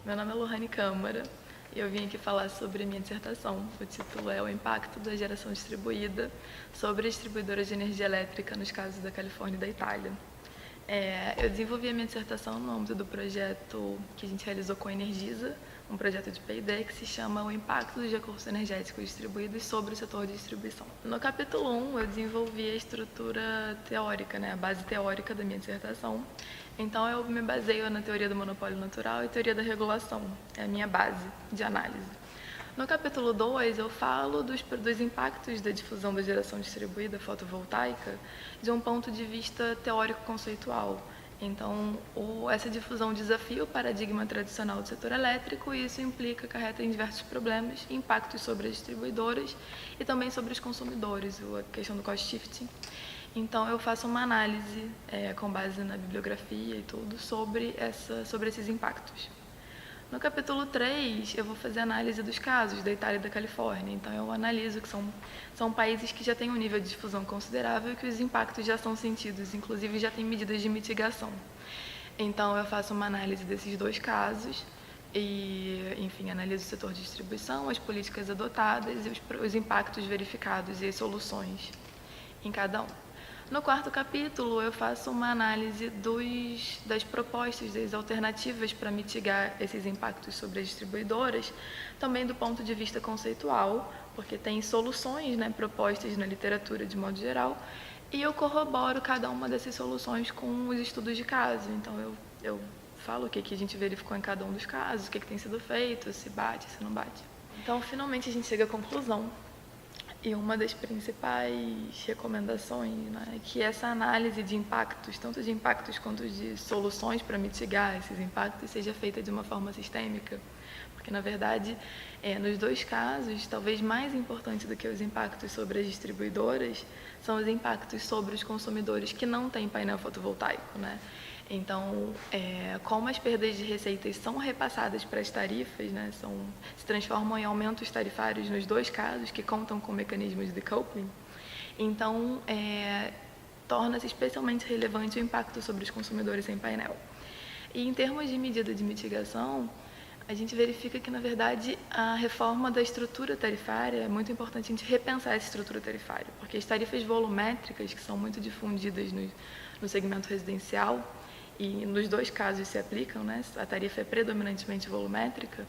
Meu nome é Lohane Câmara e eu vim aqui falar sobre minha dissertação. O título é O Impacto da Geração Distribuída sobre Distribuidoras de Energia Elétrica nos casos da Califórnia e da Itália. Eu desenvolvi a minha dissertação no âmbito do projeto que a gente realizou com a Energisa, um projeto de P&D que se chama O Impacto dos Recursos Energéticos Distribuídos sobre o Setor de Distribuição. No capítulo 1, eu desenvolvi a estrutura teórica, a base teórica da minha dissertação. Então, eu me baseio na teoria do monopólio natural e teoria da regulação, é a minha base de análise. No capítulo 2, eu falo dos impactos da difusão da geração distribuída fotovoltaica de um ponto de vista teórico-conceitual. Então, essa difusão desafia o paradigma tradicional do setor elétrico e isso acarreta em diversos problemas, impactos sobre as distribuidoras e também sobre os consumidores, a questão do cost shifting. Então, eu faço uma análise com base na bibliografia e tudo sobre esses impactos. No capítulo 3, eu vou fazer análise dos casos da Itália e da Califórnia. Então, eu analiso que são países que já têm um nível de difusão considerável e que os impactos já são sentidos, inclusive já têm medidas de mitigação. Então, eu faço uma análise desses dois casos e, enfim, analiso o setor de distribuição, as políticas adotadas e os impactos verificados e as soluções em cada um. No quarto capítulo, eu faço uma análise das propostas, das alternativas para mitigar esses impactos sobre as distribuidoras, também do ponto de vista conceitual, porque tem soluções propostas na literatura de modo geral, e eu corroboro cada uma dessas soluções com os estudos de caso. Então, eu falo o que a gente verificou em cada um dos casos, o que tem sido feito, se bate, se não bate. Então, finalmente, a gente chega à conclusão. E uma das principais recomendações é que essa análise de impactos, tanto de impactos quanto de soluções para mitigar esses impactos, seja feita de uma forma sistêmica. Porque, na verdade, nos dois casos, talvez mais importante do que os impactos sobre as distribuidoras, são os impactos sobre os consumidores que não têm painel fotovoltaico, Então, como as perdas de receitas são repassadas para as tarifas, se transformam em aumentos tarifários nos dois casos, que contam com mecanismos de decoupling, então torna-se especialmente relevante o impacto sobre os consumidores sem painel. E em termos de medida de mitigação, a gente verifica que, na verdade, a reforma da estrutura tarifária é muito importante a gente repensar essa estrutura tarifária, porque as tarifas volumétricas, que são muito difundidas no segmento residencial, e nos dois casos se aplicam, a tarifa é predominantemente volumétrica,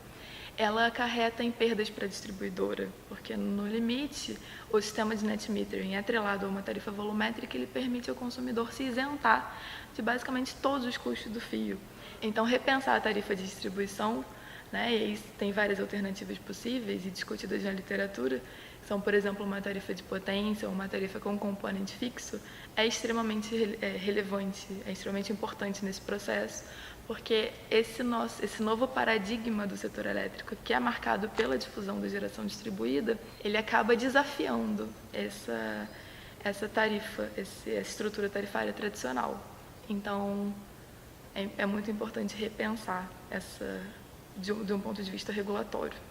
ela acarreta em perdas para a distribuidora, porque no limite o sistema de net metering é atrelado a uma tarifa volumétrica e ele permite ao consumidor se isentar de basicamente todos os custos do fio. Então, repensar a tarifa de distribuição, e aí tem várias alternativas possíveis e discutidas na literatura, são, por exemplo, uma tarifa de potência ou uma tarifa com componente fixo, é extremamente relevante, é extremamente importante nesse processo, porque esse novo paradigma do setor elétrico, que é marcado pela difusão da geração distribuída, ele acaba desafiando essa tarifa, essa estrutura tarifária tradicional. Então, é muito importante repensar de um ponto de vista regulatório.